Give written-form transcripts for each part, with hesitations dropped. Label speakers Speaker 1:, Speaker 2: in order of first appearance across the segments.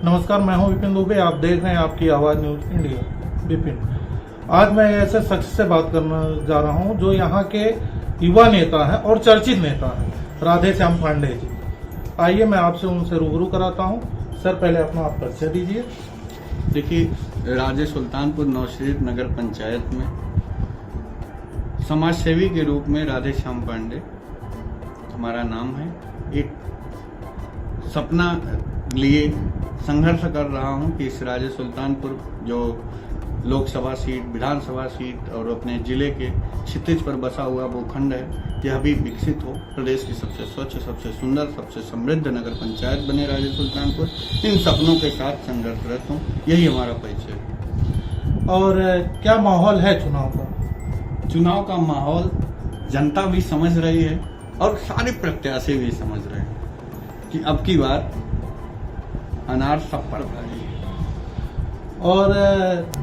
Speaker 1: नमस्कार, मैं हूं विपिन दुबे। आप देख रहे हैं आपकी आवाज न्यूज इंडिया। विपिन, आज मैं ऐसे शख्स से बात करने जा रहा हूं जो यहां के युवा नेता हैं और चर्चित नेता हैं, राधे श्याम पांडे जी। आइए मैं आपसे उनसे रूबरू कराता हूं। सर, पहले अपना आप परिचय दीजिए।
Speaker 2: देखिए, राजे सुल्तानपुर नौशरीफ नगर पंचायत में समाज सेवी के रूप में राधे श्याम पांडे हमारा नाम है। एक सपना लिए संघर्ष कर रहा हूं कि इस राजे सुल्तानपुर जो लोकसभा सीट, विधानसभा सीट और अपने जिले के क्षितिज पर बसा हुआ भूखंड है, यह भी विकसित हो, प्रदेश की सबसे स्वच्छ, सबसे सुंदर, सबसे समृद्ध नगर पंचायत बने राजे सुल्तानपुर। इन सपनों के साथ संघर्षरत हूं, यही हमारा परिचय है।
Speaker 1: और क्या माहौल है चुनाव का?
Speaker 2: चुनाव का माहौल जनता भी समझ रही है और सारे प्रत्याशी भी समझ रहे हैं कि अब की बार अनार सब पर भारी है।
Speaker 1: और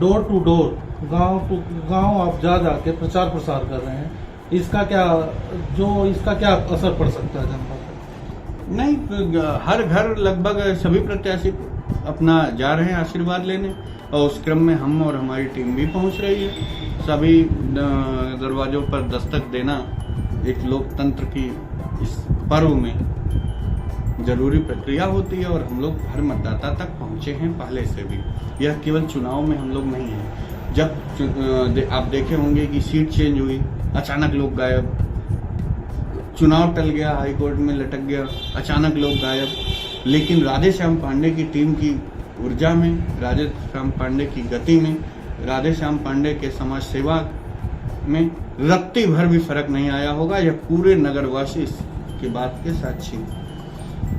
Speaker 1: डोर टू डोर, गांव टू गांव आप जा के प्रचार प्रसार कर रहे हैं, इसका क्या असर पड़ सकता है जनता पर?
Speaker 2: नहीं, हर घर लगभग सभी प्रत्याशी अपना जा रहे हैं आशीर्वाद लेने, और उस क्रम में हम और हमारी टीम भी पहुंच रही है। सभी दरवाजों पर दस्तक देना एक लोकतंत्र की इस पर्व में जरूरी प्रक्रिया होती है, और हम लोग हर मतदाता तक पहुंचे हैं पहले से भी। यह केवल चुनाव में हम लोग नहीं हैं। जब आप देखे होंगे कि सीट चेंज हुई, अचानक लोग गायब, चुनाव टल गया, हाई कोर्ट में लटक गया, अचानक लोग गायब। लेकिन राधे श्याम पांडे की टीम की ऊर्जा में, राधे श्याम पांडे की गति में, राधे श्याम पांडे के समाज सेवा में रत्ती भर भी फर्क नहीं आया होगा। यह पूरे नगरवासी की बात के साक्षी हैं।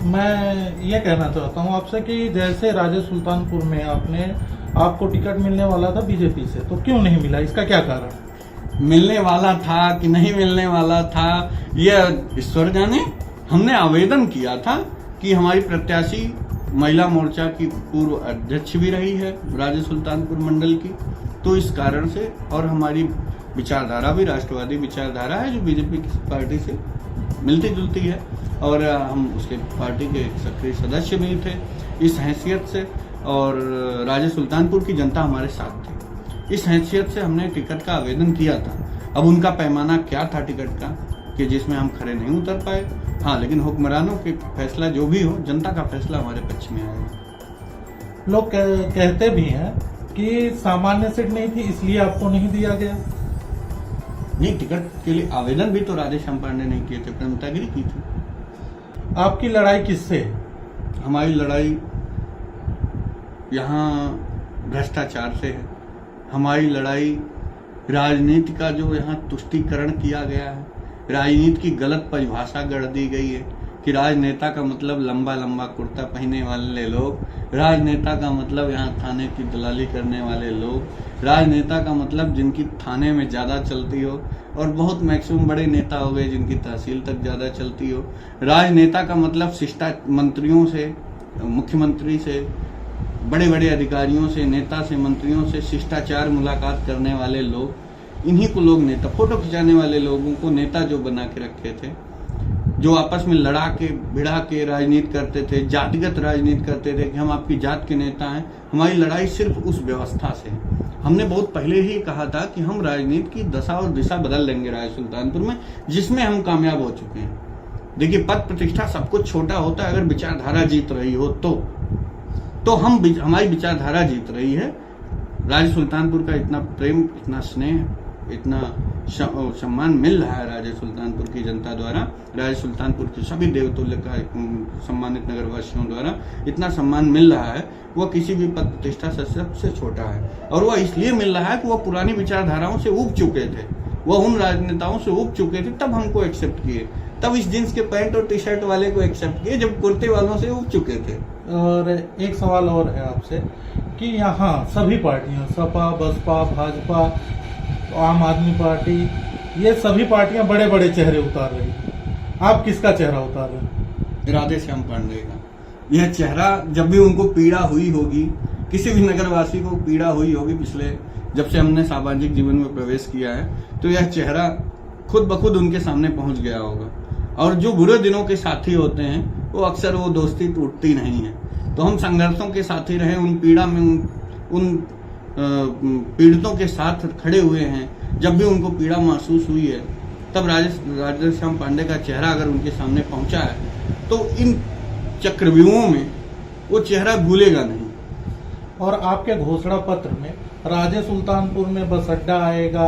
Speaker 1: मैं ये कहना चाहता हूँ आपसे कि जैसे राजे सुल्तानपुर में आपको टिकट मिलने वाला था बीजेपी से, तो क्यों नहीं मिला? इसका क्या कारण?
Speaker 2: मिलने वाला था कि नहीं मिलने वाला था, यह ईश्वर जाने। हमने आवेदन किया था कि हमारी प्रत्याशी महिला मोर्चा की पूर्व अध्यक्ष भी रही है राजे सुल्तानपुर मंडल की, तो इस कारण से, और हमारी विचारधारा भी राष्ट्रवादी विचारधारा है जो बीजेपी की पार्टी से मिलती जुलती है, और हम उसके पार्टी के सक्रिय सदस्य भी थे। इस हैसियत से, और राजे सुल्तानपुर की जनता हमारे साथ थी, इस हैसियत से हमने टिकट का आवेदन किया था। अब उनका पैमाना क्या था टिकट का कि जिसमें हम खड़े नहीं उतर पाए। हाँ, लेकिन हुक्मरानों के फैसला जो भी हो, जनता का फैसला हमारे पक्ष में आएगा।
Speaker 1: लोग कहते भी हैं कि सामान्य सीट नहीं थी इसलिए आपको नहीं दिया गया।
Speaker 2: नहीं, टिकट के लिए आवेदन भी तो राधे श्याम पांडे नहीं किए थे, प्रमुखतागिरी की थी।
Speaker 1: आपकी लड़ाई किससे?
Speaker 2: हमारी लड़ाई यहाँ भ्रष्टाचार से है। हमारी लड़ाई राजनीति का जो यहाँ तुष्टीकरण किया गया है, राजनीति की गलत परिभाषा गढ़ दी गई है कि राजनेता का मतलब लंबा लंबा कुर्ता पहनने वाले लोग, राजनेता का मतलब यहाँ थाने की दलाली करने वाले लोग, राजनेता का मतलब जिनकी थाने में ज्यादा चलती हो, और बहुत मैक्सिमम बड़े नेता हो गए जिनकी तहसील तक ज्यादा चलती हो। राजनेता का मतलब मंत्रियों से, मुख्यमंत्री से, बड़े बड़े अधिकारियों से, नेता से, मंत्रियों से शिष्टाचार मुलाकात करने वाले लोग, इन्हीं को लोग नेता, फोटो खिंचाने वाले लोगों को नेता जो बना के रखे थे, जो आपस में लड़ा के भिड़ा के राजनीति करते थे, जातिगत राजनीति करते थे कि हम आपकी जात के नेता हैं। हमारी लड़ाई सिर्फ उस व्यवस्था से है। हमने बहुत पहले ही कहा था कि हम राजनीति की दशा और दिशा बदल लेंगे राजे सुल्तानपुर में, जिसमें हम कामयाब हो चुके हैं। देखिए, पद प्रतिष्ठा सब कुछ छोटा होता है अगर विचारधारा जीत रही हो तो हमारी विचारधारा जीत रही है। राजे सुल्तानपुर का इतना प्रेम, इतना स्नेह, इतना सम्मान मिल रहा है राजे सुल्तानपुर की जनता द्वारा, राजे सुल्तानपुर के सभी देवतुल्य का सम्मानित नगरवासियों द्वारा इतना सम्मान मिल रहा है, वह किसी भी पद प्रतिष्ठा से सबसे छोटा है। और वह इसलिए मिल रहा है कि वह पुरानी विचारधाराओं से उब चुके थे, वह उन राजनेताओं से उब चुके थे, तब हमको एक्सेप्ट किए, तब इस जींस के पैंट और टी शर्ट वाले को एक्सेप्ट किए जब कुर्ते वालों से उब चुके थे।
Speaker 1: और एक सवाल और है आपसे कि यहाँ सभी पार्टियां, सपा, बसपा, भाजपा, आम आदमी पार्टी, ये सभी पार्टियां बड़े बड़े चेहरे उतार रही हैं। आप किसका चेहरा उतार रहे हैं?
Speaker 2: राधे श्याम पांडे का। यह चेहरा जब भी उनको पीड़ा हुई होगी, किसी भी नगरवासी को पीड़ा हुई होगी पिछले, जब से हमने सामाजिक जीवन में प्रवेश किया है, तो यह चेहरा खुद ब खुद उनके सामने पहुंच गया होगा। और जो बुरे दिनों के साथी होते हैं वो अक्सर वो दोस्ती टूटती नहीं है। तो हम संघर्षों के साथी रहे, उन पीड़ा में उन पीड़ितों के साथ खड़े हुए हैं। जब भी उनको पीड़ा महसूस हुई है तब राधेश्याम पांडे का चेहरा अगर उनके सामने पहुंचा है तो इन चक्रव्यूहों में वो चेहरा भूलेगा नहीं।
Speaker 1: और आपके घोषणा पत्र में राजे सुल्तानपुर में बस अड्डा आएगा,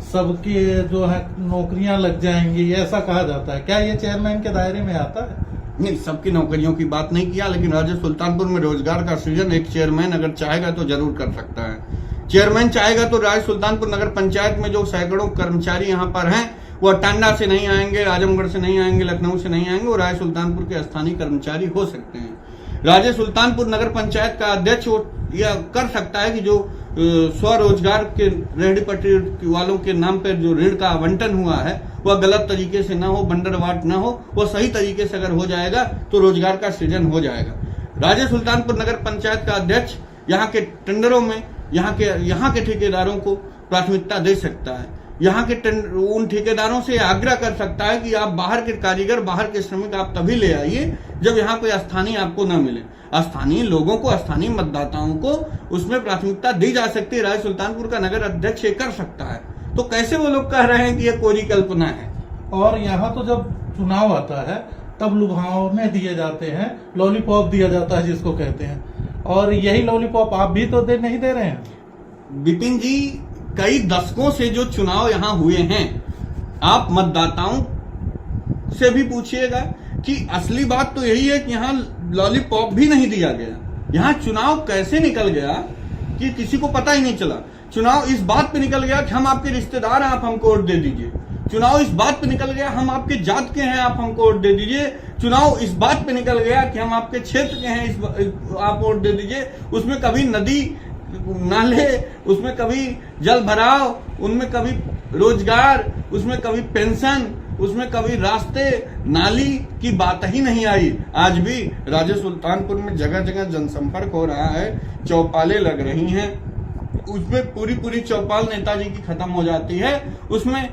Speaker 1: सबकी जो है नौकरियां लग जाएंगी, ऐसा कहा जाता है। क्या ये चेयरमैन के दायरे में आता है?
Speaker 2: नहीं, सबकी नौकरियों की बात नहीं किया, लेकिन राजे सुल्तानपुर में रोजगार का सृजन एक चेयरमैन अगर चाहेगा तो जरूर कर सकता है। चेयरमैन चाहेगा तो राजे सुल्तानपुर नगर पंचायत में जो सैकड़ों कर्मचारी यहाँ पर हैं वो टांडा से नहीं आएंगे, आजमगढ़ से नहीं आएंगे, लखनऊ से नहीं आएंगे, वो राजे सुल्तानपुर के स्थानीय कर्मचारी हो सकते हैं। राजे सुल्तानपुर नगर पंचायत का अध्यक्ष यह कर सकता है कि जो स्वरोजगार के रेहड़ी पटरी वालों के नाम पर जो ऋण का आवंटन हुआ है वह गलत तरीके से ना हो, बंदरवाट ना हो, वह सही तरीके से अगर हो जाएगा तो रोजगार का सृजन हो जाएगा। राजे सुल्तानपुर नगर पंचायत का अध्यक्ष यहाँ के टेंडरों में यहाँ के ठेकेदारों को प्राथमिकता दे सकता है। यहाँ के उन ठेकेदारों से आग्रह कर सकता है कि आप बाहर के कारीगर, बाहर के श्रमिक आप तभी ले आइए जब यहाँ कोई स्थानीय आपको न मिले। स्थानीय लोगों को, स्थानीय मतदाताओं को उसमें प्राथमिकता दी जा सकती है। राजे सुल्तानपुर का नगर अध्यक्ष ये कर सकता है। तो कैसे वो लोग कह रहे हैं कि ये कोरी कल्पना है?
Speaker 1: और यहाँ तो जब चुनाव आता है तब लुभावने दिए जाते हैं, लॉलीपॉप दिया जाता है जिसको कहते हैं, और यही लॉलीपॉप आप भी तो नहीं दे रहे हैं।
Speaker 2: विपिन जी, कई दशकों से जो चुनाव यहाँ हुए हैं, आप मतदाताओं से भी पूछिएगा कि असली बात तो यही है कि यहाँ लॉलीपॉप भी नहीं दिया गया। यहाँ चुनाव कैसे निकल गया कि किसी को पता ही नहीं चला। चुनाव इस बात पे निकल गया कि हम आपके रिश्तेदार हैं, आप हमको वोट दे दीजिए। चुनाव इस बात पे निकल गया हम आपके जात के हैं, आप हमको वोट दे दीजिए। चुनाव इस बात पे निकल गया कि हम आपके क्षेत्र के हैं, आप वोट दे दीजिए। उसमें कभी नदी नाले, उसमें कभी जल भराव, उनमें कभी रोजगार, उसमें कभी पेंशन, उसमें कभी रास्ते नाली की बात ही नहीं आई। आज भी राजे सुल्तानपुर में जगह जगह जनसंपर्क हो रहा है, चौपालें लग रही हैं, उसमें पूरी चौपाल नेताजी की खत्म हो जाती है। उसमें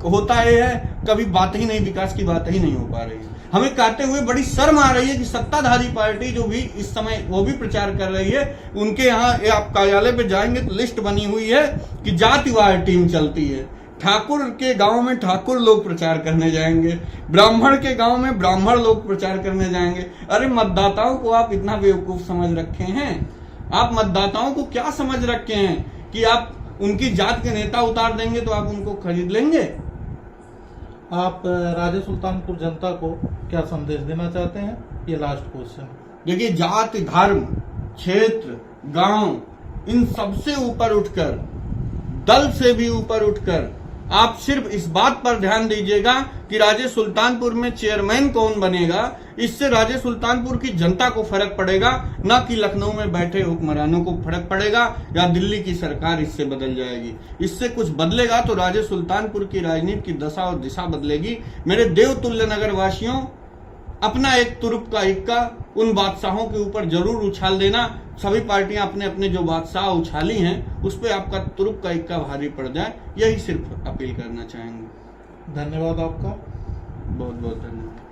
Speaker 2: होता यह है कभी बात ही नहीं, विकास की बात ही नहीं हो पा रही है। हमें कहते हुए बड़ी शर्म आ रही है कि सत्ताधारी पार्टी जो भी इस समय वो भी प्रचार कर रही है, उनके यहाँ आप कार्यालय पे जाएंगे तो लिस्ट बनी हुई है कि जातिवार टीम चलती है। ठाकुर के गांव में ठाकुर लोग प्रचार करने जाएंगे, ब्राह्मण के गांव में ब्राह्मण लोग प्रचार करने जाएंगे। अरे मतदाताओं को आप इतना बेवकूफ समझ रखे हैं? आप मतदाताओं को क्या समझ रखे हैं कि आप उनकी जात के नेता उतार देंगे तो आप उनको खरीद लेंगे?
Speaker 1: आप राजे सुल्तानपुर जनता को क्या संदेश देना चाहते हैं? ये लास्ट क्वेश्चन।
Speaker 2: देखिए, जाति, धर्म, क्षेत्र, गांव, इन सबसे ऊपर उठकर, दल से भी ऊपर उठकर आप सिर्फ इस बात पर ध्यान दीजिएगा कि राजे सुल्तानपुर में चेयरमैन कौन बनेगा। इससे राजे सुल्तानपुर की जनता को फर्क पड़ेगा, न कि लखनऊ में बैठे हुक्मरानों को फर्क पड़ेगा या दिल्ली की सरकार इससे बदल जाएगी। इससे कुछ बदलेगा तो राजे सुल्तानपुर की राजनीति की दशा और दिशा बदलेगी। मेरे देवतुल्य नगर वासियों, अपना एक तुरुप का इक्का उन बादशाहों के ऊपर जरूर उछाल देना। सभी पार्टियां अपने अपने जो बादशाह उछाली हैं उस पर आपका तुरुप का इक्का भारी पड़ जाए, यही सिर्फ अपील करना चाहेंगे।
Speaker 1: धन्यवाद आपका।
Speaker 2: बहुत बहुत धन्यवाद।